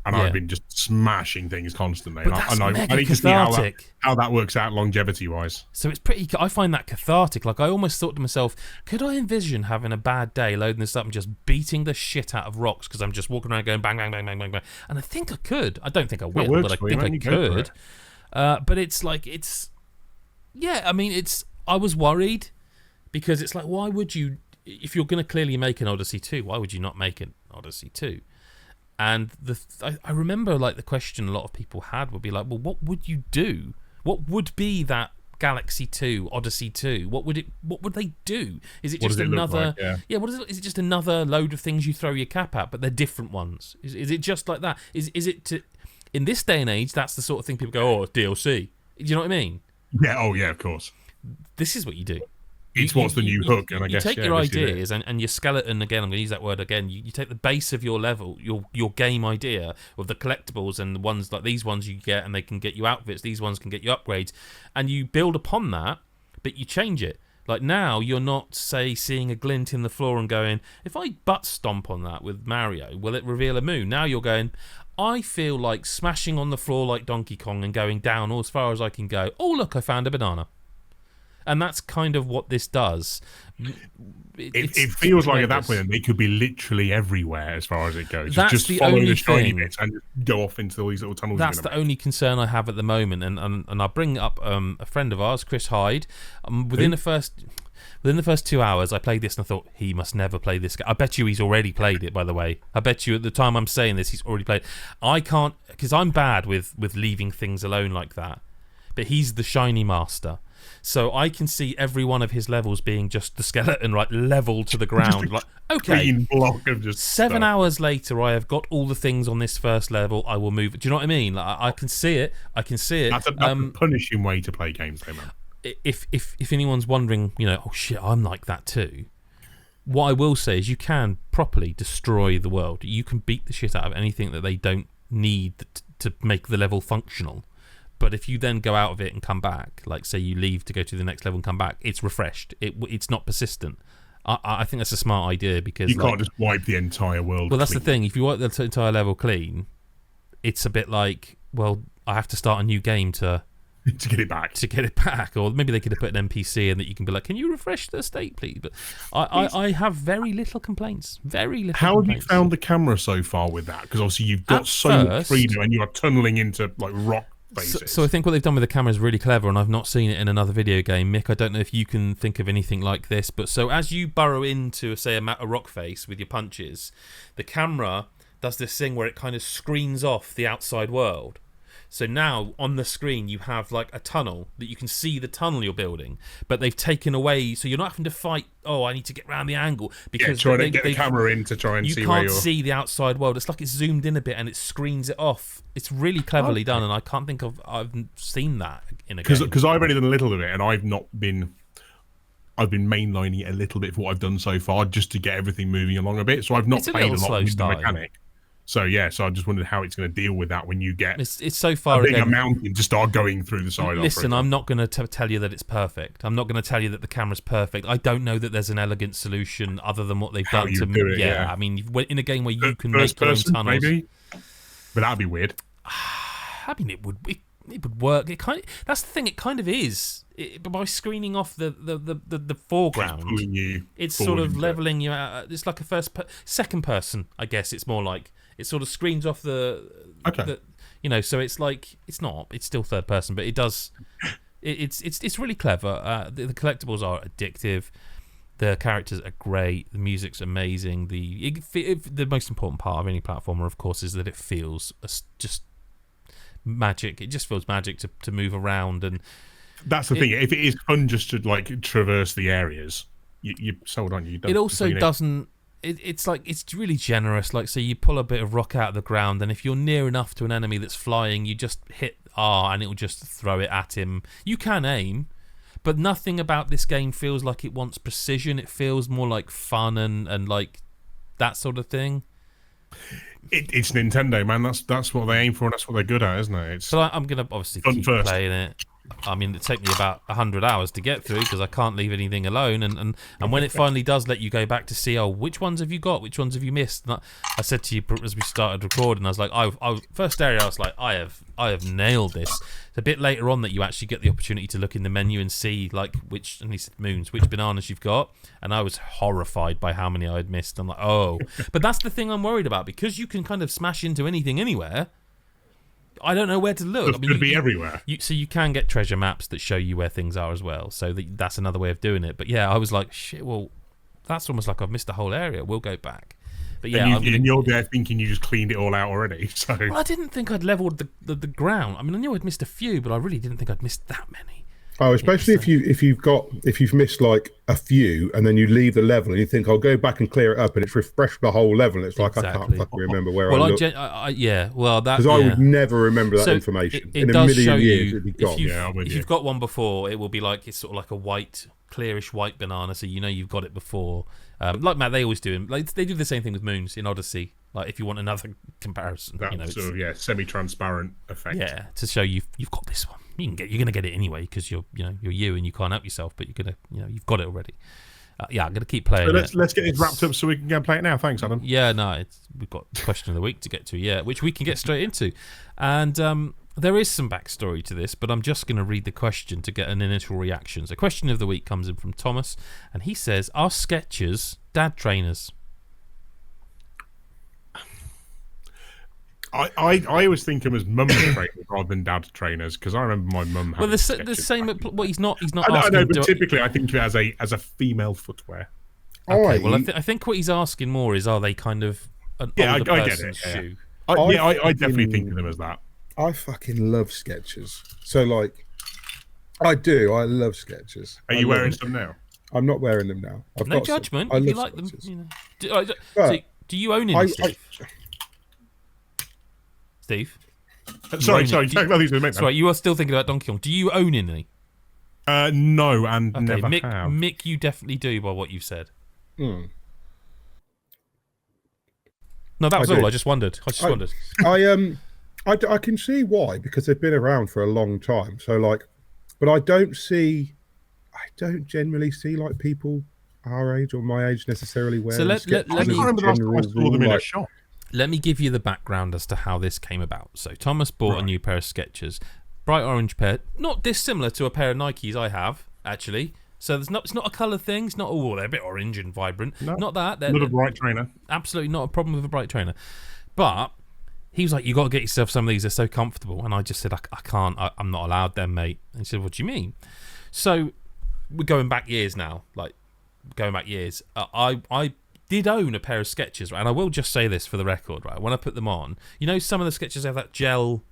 and I've been just smashing things constantly. But that's mega I need to see how that works out longevity-wise. So it's pretty... I find that cathartic. Like, I almost thought to myself, could I envision having a bad day, loading this up and just beating the shit out of rocks because I'm just walking around going bang, bang, bang, bang, bang, bang. And I think I could. I don't think I will, but I think I could. But it's like, yeah, I mean, I was worried because it's like, why would you... If you're going to clearly make an Odyssey 2, why would you not make an Odyssey 2? And I remember, like, the question a lot of people had would be like, well, what would you do? What would be that Galaxy 2, Odyssey 2? What would they do? Is it just another? Yeah. What is it? Is it just another load of things you throw your cap at, but they're different ones? Is it just like that? Is it in this day and age? That's the sort of thing people go, oh, DLC. Do you know what I mean? Yeah. Oh, yeah. Of course. This is what you do. It's what's the new hook, and I guess you take your ideas and your skeleton. Again, I'm going to use that word again. You take the base of your level, your game idea of the collectibles and the ones like these ones you get, and they can get you outfits. These ones can get you upgrades, and you build upon that, but you change it. Like now, you're not, say, seeing a glint in the floor and going, if I butt stomp on that with Mario, will it reveal a moon? Now you're going, I feel like smashing on the floor like Donkey Kong and going down as far as I can go. Oh, look, I found a banana. And that's kind of what this does. It feels like at that point it could be literally everywhere as far as it goes. Just follow the shiny bits and go off into all these little tunnels. That's the only concern I have at the moment. And I'll bring up a friend of ours, Chris Hyde. Within the first 2 hours, I played this and I thought, he must never play this game. I bet you he's already played it, by the way. I bet you at the time I'm saying this, he's already played it. I can't, because I'm bad with leaving things alone like that. But he's the shiny master. So I can see every one of his levels being just the skeleton, right, level to the ground. Like, okay, clean block of just 7 hours later, I have got all the things on this first level. I will move it. Do you know what I mean? Like, I can see it. That's a punishing way to play games, though, man. If anyone's wondering, you know, oh shit, I'm like that too. What I will say is, you can properly destroy the world. You can beat the shit out of anything that they don't need to make the level functional. But if you then go out of it and come back, like say you leave to go to the next level and come back, it's refreshed. It's not persistent. I think that's a smart idea because you can't just wipe the entire world. Well, that's the thing. If you wipe the entire level clean, it's a bit like, well, I have to start a new game to get it back. Or maybe they could have put an NPC in that you can be like, can you refresh the state, please? But I have very little complaints. Very little. How have you found the camera so far with that? Because obviously you've got so much freedom and you are tunneling into like rock faces. So I think what they've done with the camera is really clever, and I've not seen it in another video game. Mick, I don't know if you can think of anything like this, but so as you burrow into, say, a rock face with your punches, the camera does this thing where it kind of screens off the outside world. So now on the screen you have like a tunnel that you can see the tunnel you're building, but they've taken away, so you're not having to fight. Oh, I need to get around the angle because trying to get the camera in to try and see where you're. You can't see the outside world. It's like it's zoomed in a bit and it screens it off. It's really cleverly done, and I can't think I've seen that in a game. Because I've only done a little of it, and I've been mainlining it a little bit for what I've done so far, just to get everything moving along a bit. So I've not played a lot with the mechanic. So I just wondered how it's going to deal with that when you get it's so far a mountain to start going through the side. Listen, I'm not going to tell you that it's perfect. I'm not going to tell you that the camera's perfect. I don't know that there's an elegant solution other than what they've done to do it. Yeah, I mean, in a game where you can make your own tunnels, maybe, but that'd be weird. I mean, it would work. That's the thing. It kind of is. But by screening off the foreground, it's sort of leveling you out. It's like a second person, I guess. It's more like it sort of screens off the so it's like it's still third person, but it does. It's really clever. The collectibles are addictive. The characters are great. The music's amazing. The most important part of any platformer, of course, is that it feels just magic. It just feels magic to move around, and that's the thing. If it is fun just to like traverse the areas, you're sold on you. It also doesn't. It's like it's really generous. Like, so you pull a bit of rock out of the ground, and if you're near enough to an enemy that's flying, you just hit R, and it'll just throw it at him. You can aim, but nothing about this game feels like it wants precision. It feels more like fun and like that sort of thing. It's Nintendo, man. That's what they aim for, and that's what they're good at, isn't it? So I'm gonna obviously keep playing it. I mean, it take me about 100 hours to get through because I can't leave anything alone. And when it finally does let you go back to see, which ones have you got? Which ones have you missed? And I said to you as we started recording, I was like, first area, I was like, I have nailed this. It's a bit later on that you actually get the opportunity to look in the menu and see like which bananas you've got. And I was horrified by how many I had missed. I'm like, oh, but that's the thing I'm worried about because you can kind of smash into anything anywhere. I don't know where to look. It could be everywhere. So you can get treasure maps that show you where things are as well. So that's another way of doing it. But yeah, I was like, shit, well, that's almost like I've missed the whole area. We'll go back. But yeah, and you're there thinking you just cleaned it all out already. So well, I didn't think I'd leveled the ground. I mean, I knew I'd missed a few, but I really didn't think I'd missed that many. Oh, especially if you've missed like a few and then you leave the level and you think I'll go back and clear it up and it's refreshed the whole level. And it's like I can't fucking remember where I looked. Because I would never remember that information in a million years. It'd be gone. If you've got one before, it will be like it's sort of like a white, clearish white banana, so you know you've got it before. Like Matt, they always do. Like they do the same thing with moons in Odyssey. Like if you want another comparison, sort of semi-transparent effect. Yeah, to show you've got this one. You're gonna get it anyway because you're you and you can't help yourself, but you've got it already. I'm gonna keep playing. So let's get this wrapped up so we can go and play it now. Thanks, Adam. Yeah, no, we've got question of the week to get to, which we can get straight into, and there is some backstory to this, but I'm just gonna read the question to get an initial reaction. So, question of the week comes in from Thomas, and he says, "Are Skechers dad trainers?" I always think of them as mum trainers rather than dad trainers because I remember my mum. Well, the same. Well, he's not. I know, but typically I think of it as a female footwear. Okay, well, I think what he's asking more is, are they kind of an older person's shoe? I definitely think of them as that. I fucking love Skechers. So like, I do. I love Skechers. Are you wearing some now? I'm not wearing them now. No judgment. If you like them, do you own any? Steve? Sorry. Sorry, you are still thinking about Donkey Kong. Do you own any? No, and never have. Mick, you definitely do by what you've said. No, that was all. I just wondered. I can see why, because they've been around for a long time. So like, but I don't generally see like people our age or my age necessarily wearing let Skechers. me- I can't remember the last time I saw them in a like, shop. Let me give you the background as to how this came about. So Thomas bought a new pair of Skechers, bright orange pair, not dissimilar to a pair of Nikes I have actually. So it's not a colour thing. It's not they're a bit orange and vibrant. No, not that. Not a bright trainer. Absolutely not a problem with a bright trainer. But he was like, "You got to get yourself some of these. They're so comfortable." And I just said, "I can't. I'm not allowed them, mate." And he said, "What do you mean?" So we're going back years now. I did own a pair of Skechers, right? And I will just say this for the record, right? When I put them on, you know, some of the Skechers have that gel,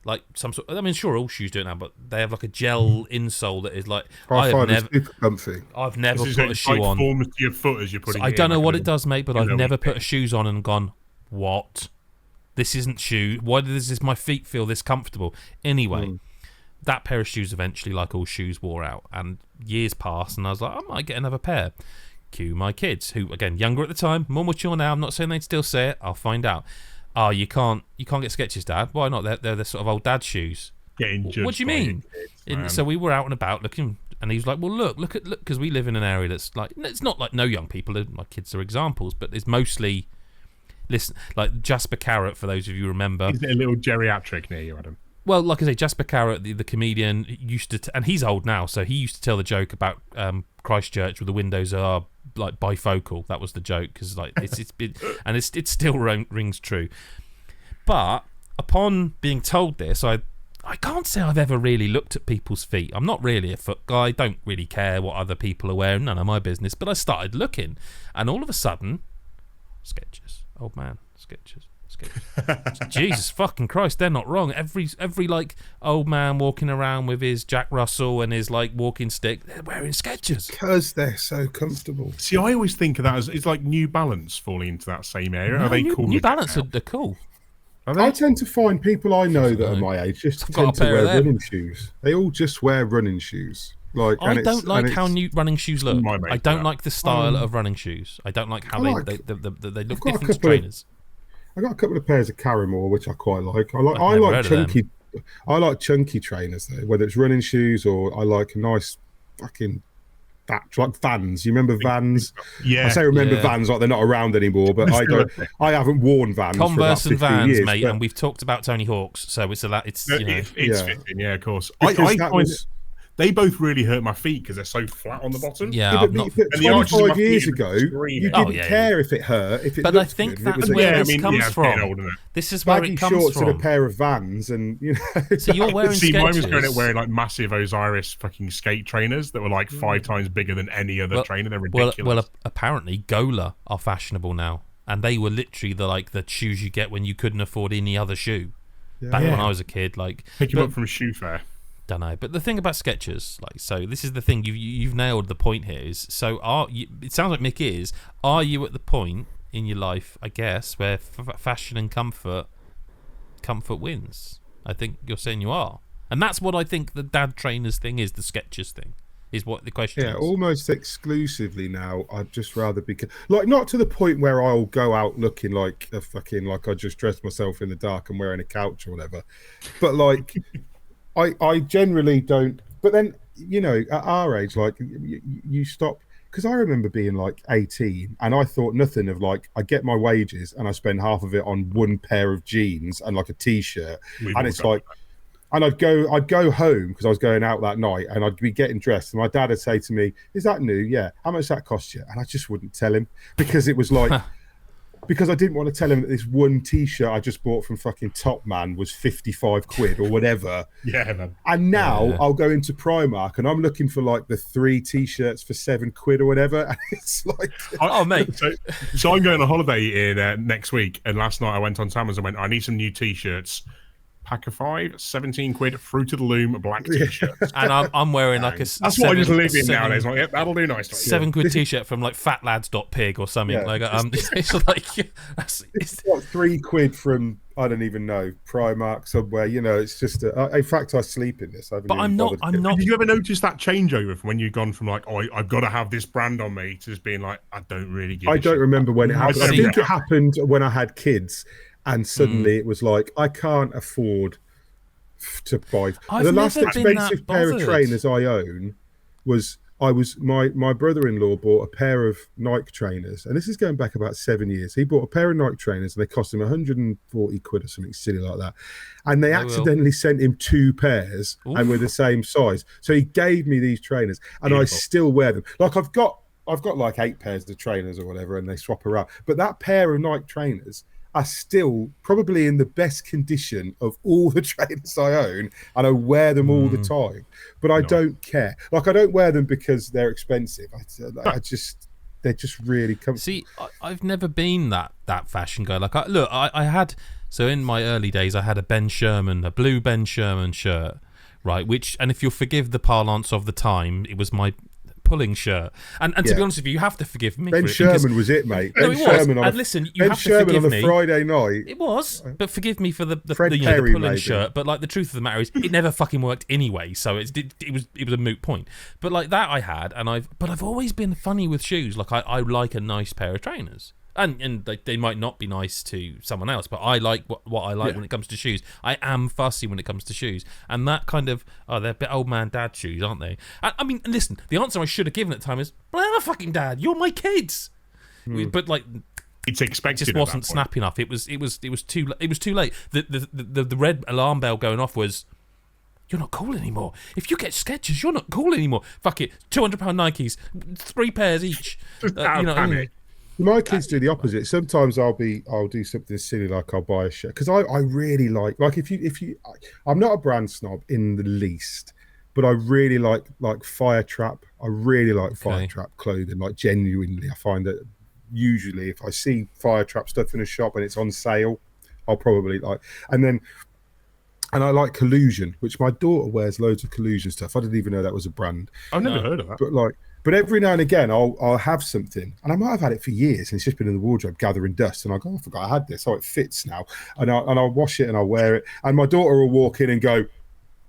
like some sort. I mean, sure, all shoes do it now, but they have like a gel insole that is like. I find it super comfy. I've never This put a shoe on. Forms to your foot as you're putting. So I don't know what it does. does, mate, but I've never put a shoes on and gone, what? This isn't shoe. Why does my feet feel this comfortable? Anyway, that pair of shoes eventually, like all shoes, wore out, and years passed, and I was like, I might get another pair. Cue my kids, who again younger at the time, more mature now. I'm not saying they'd still say it. I'll find out. Oh, you can't get Skechers, Dad. Why not? They're the sort of old dad shoes. What do you mean? So we were out and about looking, and he was like, "Well, look, because we live in an area that's like, it's not like no young people. My kids are examples, but it's mostly like Jasper Carrot, for those of you who remember. Is it a little geriatric near you, Adam? Well, like I say, Jasper Carrot, the comedian, used to, and he's old now, so he used to tell the joke about Christchurch where the windows are like bifocal. That was the joke, because like it still rings true. But upon being told this, I can't say I've ever really looked at people's feet. I'm not really a foot guy. I don't really care what other people are wearing. None of my business. But I started looking, and all of a sudden, Skechers, old man, Skechers. Jesus fucking Christ, they're not wrong. Every like old man walking around with his Jack Russell and his like walking stick, they're wearing Skechers because they're so comfortable. See, I always think of that as it's like New Balance falling into that same area. No, are they cool? New Balance are cool. I tend to find people I know that are my age just tend to wear running shoes. They all just wear running shoes. Like, I don't like how new running shoes look. I don't like the style of running shoes. I don't like how they look different to trainers. I got a couple of pairs of Carrymore, which I quite like. I like chunky trainers though, whether it's running shoes or I like a nice fucking like Vans. You remember Vans? Yeah. I say remember Vans like they're not around anymore, but I haven't worn Vans. Converse for about 15 and Vans, years, mate, and we've talked about Tony Hawk's, so it's fitting, yeah, of course. They both really hurt my feet because they're so flat on the bottom. Yeah, but 25 years ago, you didn't care if it hurt. If it but I think that's where this comes from. This is where it comes from. Shorts and a pair of Vans, and you know. So you're wearing Skechers. Mine was going out wearing like massive Osiris fucking skate trainers that were like 5 times bigger than any other trainer. They're ridiculous. Well, apparently Gola are fashionable now, and they were literally the shoes you get when you couldn't afford any other shoe. Back when I was a kid, like pick them up from a shoe fair. Don't know, but the thing about Skechers, like, so this is the thing, you've nailed the point here. Is so it sounds like Mick is. Are you at the point in your life, I guess, where fashion and comfort wins? I think you're saying you are, and that's what I think the dad trainers thing is. The Skechers thing is what the question is. Yeah, almost exclusively now. I'd just rather be like, not to the point where I'll go out looking like a fucking like I just dressed myself in the dark and wearing a couch or whatever, but like. I generally don't, but then, you know, at our age, like you stop, because I remember being like 18 and I thought nothing of like, I get my wages and I spend half of it on one pair of jeans and like a t-shirt. And it's like, and I'd go home because I was going out that night and I'd be getting dressed and my dad would say to me, "Is that new?" "Yeah." "How much does that cost you?" And I just wouldn't tell him because it was like, because I didn't want to tell him that this one t-shirt I just bought from fucking Top Man was 55 quid or whatever. Yeah, man. And now I'll go into Primark and I'm looking for like the 3 t-shirts for 7 quid or whatever. And it's like, oh mate. So I'm going on holiday in next week, and last night I went on Amazon and went, I need some new t-shirts. Pack of 5, 17 quid, Fruit of the Loom, black t-shirt. And I'm wearing like a that's what I just live in nowadays. Like, that'll do nicely. 7 quid t-shirt from like fatlads.pig or something. Yeah. Like it's like it's what, 3 quid from I don't even know, Primark somewhere. You know, it's just in fact I sleep in this. But I'm not. Did you ever notice that changeover from when you've gone from like, oh, I've got to have this brand on me, to just being like, I don't really give a shit. I don't remember when it happened. I think it happened when I had kids. and suddenly it was like, I can't afford to buy. I've The last never been that expensive pair of bothered. trainers I own was my brother-in-law bought a pair of Nike trainers, and this is going back about 7 years. He bought a pair of Nike trainers, and they cost him 140 quid or something silly like that. And they accidentally sent him 2 pairs, and were the same size. So he gave me these trainers, and Beautiful. I still wear them. Like I've got like 8 pairs of trainers or whatever, and they swap around. But that pair of Nike trainers are still probably in the best condition of all the trainers I own, and I wear them all the time. But I don't care. Like, I don't wear them because they're expensive. They're just really comfortable. See, I've never been that fashion guy. Like, I had, so in my early days, I had a blue Ben Sherman shirt, right? Which, and if you'll forgive the parlance of the time, it was my pulling shirt, and to be honest with you have to forgive me. Ben Sherman was it, mate. No, it was. And listen, you have to forgive me. On a Friday night. It was, but forgive me for the Perry, pulling maybe. shirt. But like, the truth of the matter is, it never fucking worked anyway. So it was a moot point. But like that, I had, and I've always been funny with shoes. Like I like a nice pair of trainers. And they might not be nice to someone else, but I like what I like when it comes to shoes. I am fussy when it comes to shoes. And that kind of, they're a bit old man dad shoes, aren't they? I mean, listen, the answer I should have given at the time is, well, I'm a fucking dad. You're my kids. But like, it's expected. It just wasn't snappy enough. It was too late. The red alarm bell going off was, you're not cool anymore. If you get Skechers, you're not cool anymore. Fuck it. £200 Nikes, 3 pairs each. Panic. My kids do the opposite. Sometimes I'll do something silly, like I'll buy a shirt, because I really like if you I'm not a brand snob in the least, but I really like Firetrap. I really like Firetrap clothing. Like, genuinely, I find that usually if I see Firetrap stuff in a shop and it's on sale, I'll probably like. And I like Collusion, which my daughter wears loads of Collusion stuff. I didn't even know that was a brand. I've never heard of that. But every now and again, I'll have something, and I might have had it for years, and it's just been in the wardrobe gathering dust, and I go, I forgot I had this. Oh, it fits now, and I'll wash it and I'll wear it, and my daughter will walk in and go,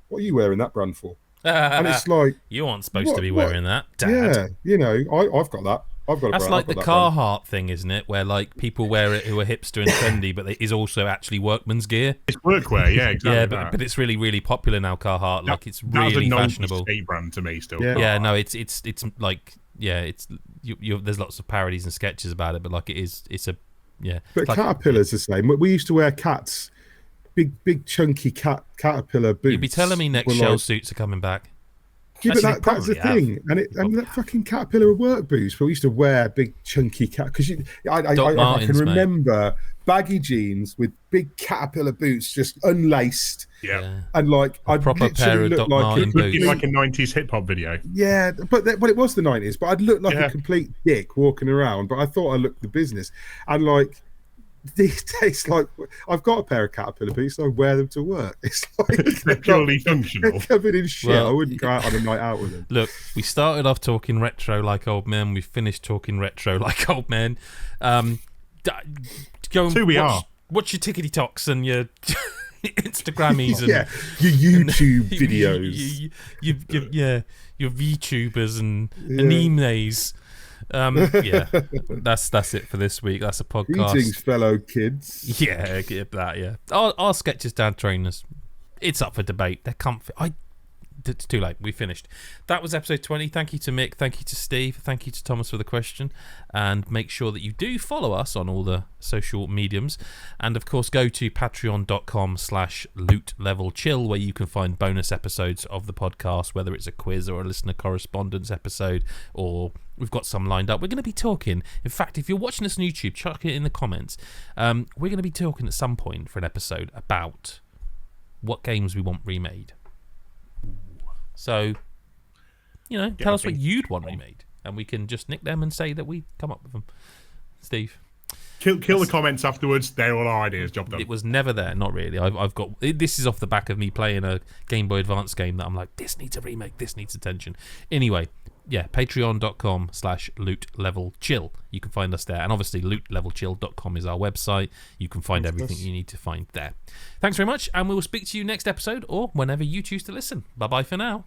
"What are you wearing that brand for?" And it's like, you aren't supposed to be wearing that, Dad. Yeah, you know, I've got that. I've got. That's like the Carhartt thing, isn't it? Where like people wear it who are hipster and trendy, but it is also actually workman's gear. It's workwear, yeah, exactly. Yeah, but it's really, really popular now. Carhartt, like, it's really fashionable. Skate brand to me still. Yeah, no, it's like, yeah, it's there's lots of parodies and sketches about it, but like it's a But like, Caterpillar's the same. We used to wear Cats, big chunky Caterpillar boots. You'd be telling me next shell suits are coming back. Yeah, but that's the thing, and that fucking Caterpillar work boots. But we used to wear big chunky because I can remember baggy jeans with big Caterpillar boots, just unlaced. Yeah, and like a proper pair of Doc Martin boots, like a 90s hip hop video. Yeah, but it was the 90s. But I'd look like a complete dick walking around. But I thought I looked the business, and like. These days, like, I've got a pair of Caterpillar boots, so I wear them to work. It's like they're purely functional. They're covered in shit. I wouldn't go out on a night out with them. Look, we started off talking retro like old men. We finished talking retro like old men. Go and watch your tickety talks and your Instagrammies and your YouTube videos. Your VTubers and emails. That's it for this week. That's a podcast. Greetings, fellow kids. Yeah, get that. Yeah, our Skechers dad trainers. It's up for debate. They're comfy. It's too late. We finished. That was episode 20. Thank you to Mick. Thank you to Steve. Thank you to Thomas for the question. And make sure that you do follow us on all the social mediums. And of course, go to patreon.com/lootlevelchill, where you can find bonus episodes of the podcast, whether it's a quiz or a listener correspondence episode, or we've got some lined up. We're going to be talking. In fact, if you're watching this on YouTube, chuck it in the comments. We're going to be talking at some point for an episode about what games we want remade. So, tell us what you'd want remade, and we can just nick them and say that we come up with them. Steve, kill the comments afterwards. They're all our ideas. Job done. It was never there. Not really. I've got this is off the back of me playing a Game Boy Advance game that I'm like, this needs a remake. This needs attention. Anyway, yeah, patreon.com/lootlevelchill. You can find us there, and obviously lootlevelchill.com is our website. You can find everything you need to find there. Thanks very much, and we will speak to you next episode or whenever you choose to listen. Bye bye for now.